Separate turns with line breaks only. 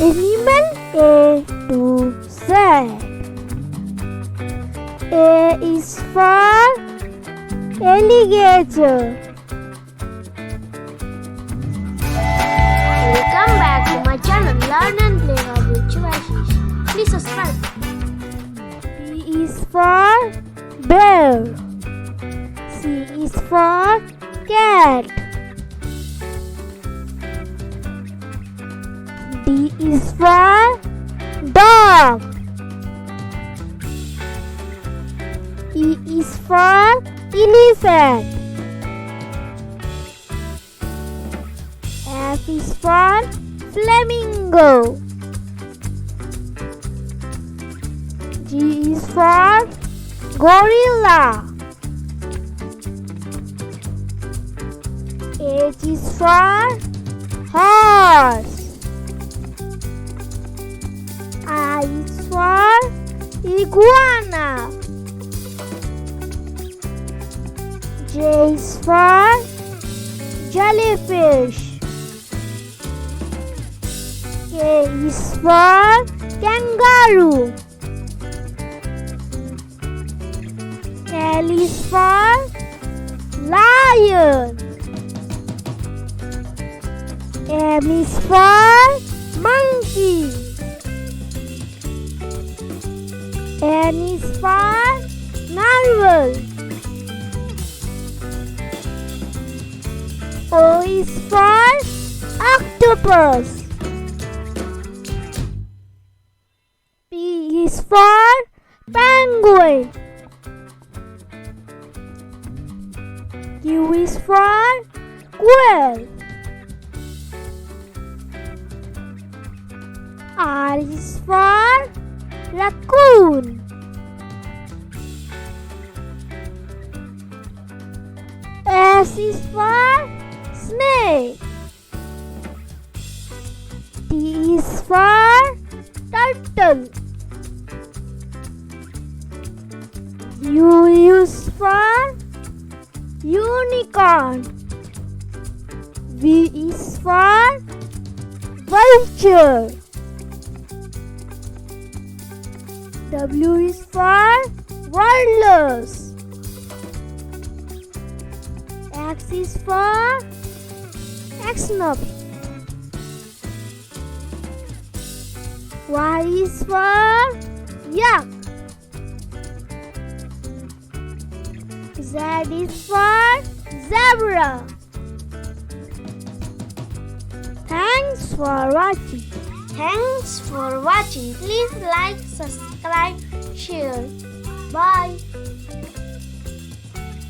Animal A to Z. A is for alligator.
Welcome back to my channel Learn and Play with Shibasish. Please subscribe.
B is for bear. C is for cat. D is for dog. E is for elephant. F is for flamingo. G is for gorilla. H is for horse. I is for iguana. J is for jellyfish. K is for kangaroo. L is for lion. M is for monkey. N is for narwhal. O is for octopus. P is for penguin. Q is for quail. R is for raccoon. S is for snake. T is for turtle. U is for unicorn. V is for vulture. W is for walrus. X is for axolotl. Y is for yak. Z is for zebra. Thanks for watching.
Thanks for watching. Please like, subscribe, share. Bye.